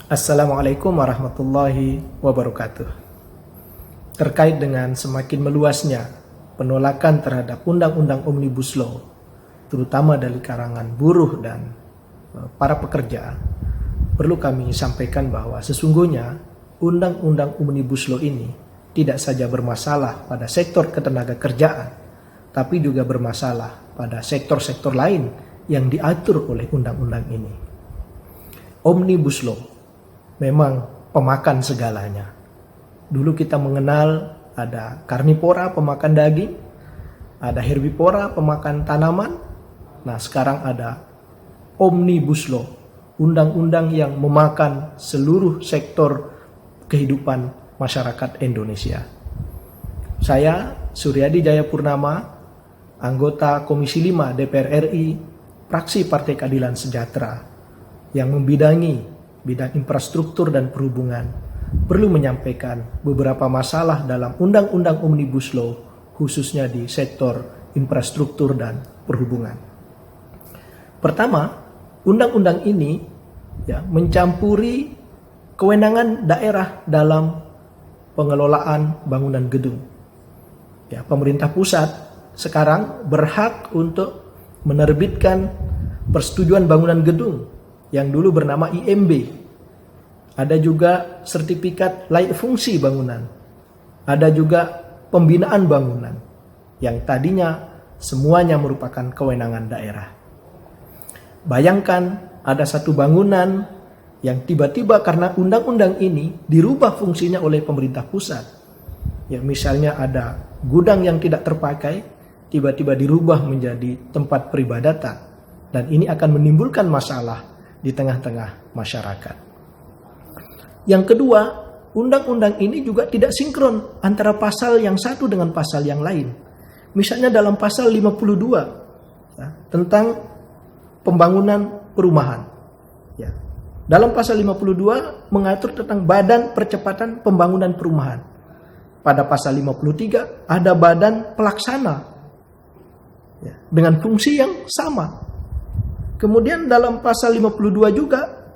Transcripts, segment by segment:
Assalamualaikum warahmatullahi wabarakatuh. Terkait dengan semakin meluasnya penolakan terhadap Undang-Undang Omnibus Law, terutama dari kalangan buruh dan para pekerja, perlu kami sampaikan bahwa sesungguhnya Undang-Undang Omnibus Law ini tidak saja bermasalah pada sektor ketenaga kerjaan, tapi juga bermasalah pada sektor-sektor lain yang diatur oleh undang-undang ini. Omnibus Law memang pemakan segalanya. Dulu kita mengenal ada karnivora pemakan daging, ada herbivora pemakan tanaman. Nah, sekarang ada Omnibus Law, undang-undang yang memakan seluruh sektor kehidupan masyarakat Indonesia. Saya Suryadi Jayapurnama, anggota Komisi 5 DPR RI, fraksi Partai Keadilan Sejahtera, yang membidangi bidang infrastruktur dan perhubungan, perlu menyampaikan beberapa masalah dalam Undang-Undang Omnibus Law, khususnya di sektor infrastruktur dan perhubungan. Pertama, undang-undang ini mencampuri kewenangan daerah dalam pengelolaan bangunan gedung. Pemerintah pusat sekarang berhak untuk menerbitkan persetujuan bangunan gedung yang dulu bernama IMB. Ada juga sertifikat layak fungsi bangunan. Ada juga pembinaan bangunan yang tadinya semuanya merupakan kewenangan daerah. Bayangkan ada satu bangunan yang tiba-tiba karena undang-undang ini dirubah fungsinya oleh pemerintah pusat. Misalnya ada gudang yang tidak terpakai, tiba-tiba dirubah menjadi tempat peribadatan. Dan ini akan menimbulkan masalah di tengah-tengah masyarakat. Yang kedua, undang-undang ini juga tidak sinkron antara pasal yang satu dengan pasal yang lain. Misalnya dalam pasal 52 tentang pembangunan perumahan. Dalam pasal 52 mengatur tentang Badan Percepatan Pembangunan Perumahan. Pada pasal 53 ada badan pelaksana dengan fungsi yang sama. Kemudian dalam pasal 52 juga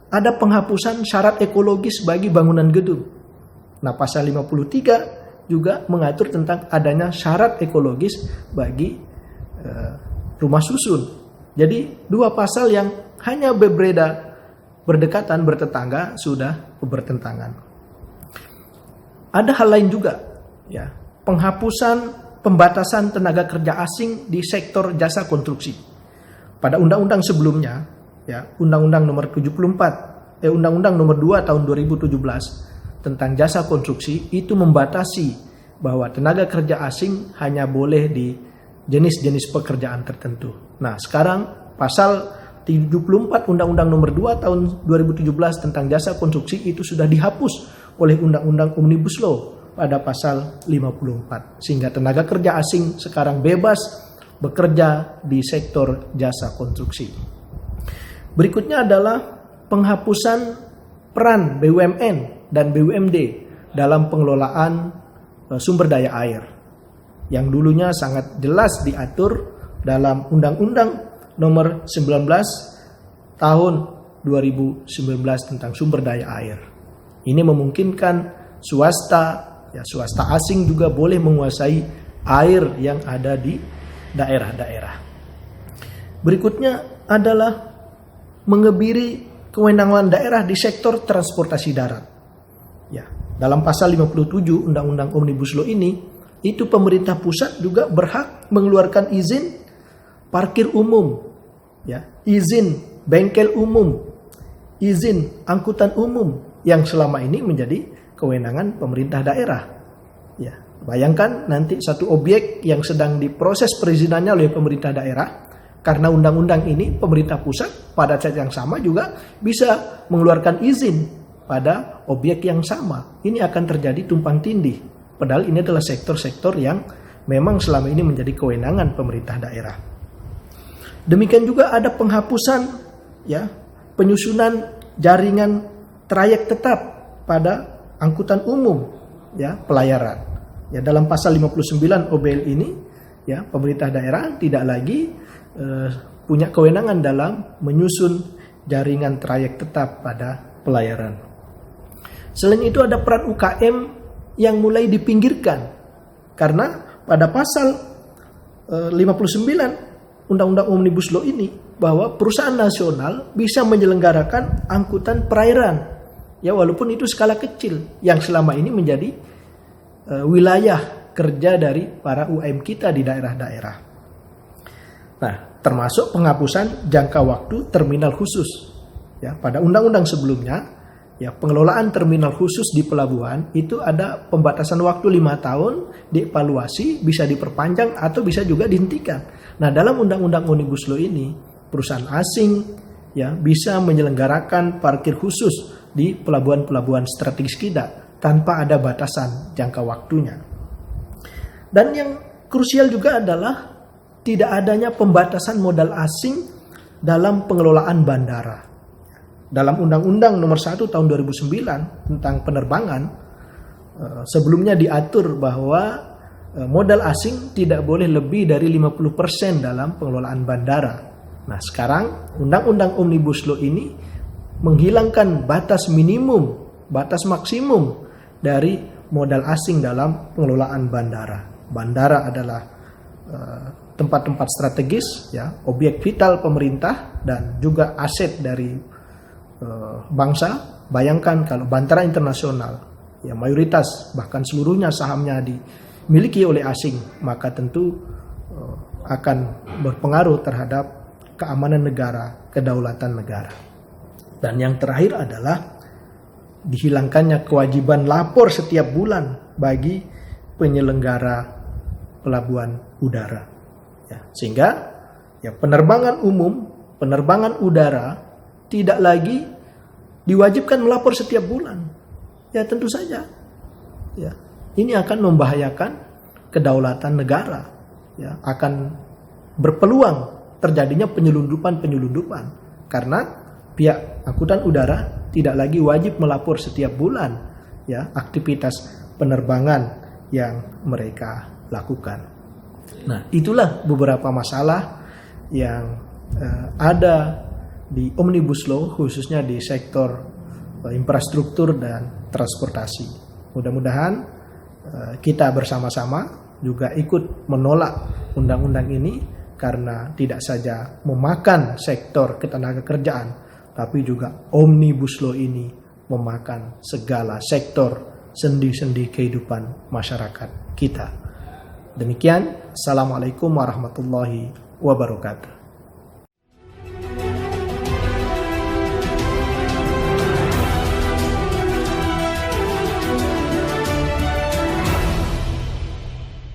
ada penghapusan syarat ekologis bagi bangunan gedung. Nah, pasal 53 juga mengatur tentang adanya syarat ekologis bagi rumah susun. Jadi dua pasal yang hanya berdekatan, bertetangga, sudah bertentangan. Ada hal lain juga, penghapusan pembatasan tenaga kerja asing di sektor jasa konstruksi. Pada undang-undang sebelumnya, Undang-Undang nomor 74, Undang-Undang nomor 2 tahun 2017 tentang jasa konstruksi itu membatasi bahwa tenaga kerja asing hanya boleh di jenis-jenis pekerjaan tertentu. Nah, sekarang pasal 74 Undang-Undang nomor 2 tahun 2017 tentang jasa konstruksi itu sudah dihapus oleh Undang-Undang Omnibus Law pada pasal 54. Sehingga tenaga kerja asing sekarang bebas bekerja di sektor jasa konstruksi. Berikutnya adalah penghapusan peran BUMN dan BUMD dalam pengelolaan sumber daya air. Yang dulunya sangat jelas diatur dalam Undang-Undang nomor 19 tahun 2019 tentang sumber daya air. Ini memungkinkan swasta asing juga boleh menguasai air yang ada di daerah-daerah. Berikutnya adalah mengebiri kewenangan daerah di sektor transportasi darat. Dalam pasal 57 Undang-Undang Omnibus Law ini, itu pemerintah pusat juga berhak mengeluarkan izin parkir umum, izin bengkel umum, izin angkutan umum yang selama ini menjadi kewenangan pemerintah daerah. Bayangkan nanti satu objek yang sedang diproses perizinannya oleh pemerintah daerah, karena undang-undang ini pemerintah pusat pada saat yang sama juga bisa mengeluarkan izin pada objek yang sama. Ini akan terjadi tumpang tindih. Padahal ini adalah sektor-sektor yang memang selama ini menjadi kewenangan pemerintah daerah. Demikian juga ada penghapusan penyusunan jaringan trayek tetap pada angkutan umum pelayaran. Dalam pasal 59 OBL ini, pemerintah daerah tidak lagi punya kewenangan dalam menyusun jaringan trayek tetap pada pelayaran. Selain itu ada peran UKM yang mulai dipinggirkan karena pada pasal 59 Undang-Undang Omnibus Law ini bahwa perusahaan nasional bisa menyelenggarakan angkutan perairan, ya walaupun itu skala kecil yang selama ini menjadi wilayah kerja dari para UMKM kita di daerah-daerah. Nah, termasuk penghapusan jangka waktu terminal khusus. Ya, pada undang-undang sebelumnya, ya pengelolaan terminal khusus di pelabuhan itu ada pembatasan waktu 5 tahun, dievaluasi, bisa diperpanjang atau bisa juga dihentikan. Nah, dalam undang-undang Omnibus Law ini, perusahaan asing ya bisa menyelenggarakan parkir khusus di pelabuhan-pelabuhan strategis kita tanpa ada batasan jangka waktunya. Dan yang krusial juga adalah tidak adanya pembatasan modal asing dalam pengelolaan bandara. Dalam Undang-Undang Nomor 1 Tahun 2009 tentang penerbangan, sebelumnya diatur bahwa modal asing tidak boleh lebih dari 50% dalam pengelolaan bandara. Nah, sekarang Undang-Undang Omnibus Law ini menghilangkan batas minimum, batas maksimum dari modal asing dalam pengelolaan bandara. Bandara adalah tempat-tempat strategis, ya, objek vital pemerintah dan juga aset dari bangsa. Bayangkan kalau bandara internasional, ya mayoritas bahkan seluruhnya sahamnya dimiliki oleh asing, maka tentu akan berpengaruh terhadap keamanan negara, kedaulatan negara. Dan yang terakhir adalah dihilangkannya kewajiban lapor setiap bulan bagi penyelenggara pelabuhan udara. Ya, sehingga ya penerbangan umum, penerbangan udara tidak lagi diwajibkan melapor setiap bulan. Ya tentu saja. Ya, ini akan membahayakan kedaulatan negara. Ya, akan berpeluang terjadinya penyelundupan karena pihak angkutan udara tidak lagi wajib melapor setiap bulan ya aktivitas penerbangan yang mereka lakukan. Nah, itulah beberapa masalah yang ada di Omnibus Law, khususnya di sektor infrastruktur dan transportasi. Mudah-mudahan kita bersama-sama juga ikut menolak undang-undang ini karena tidak saja memakan sektor ketenagakerjaan, tapi juga Omnibus Law ini memakan segala sektor sendi-sendi kehidupan masyarakat kita. Demikian, Assalamualaikum warahmatullahi wabarakatuh.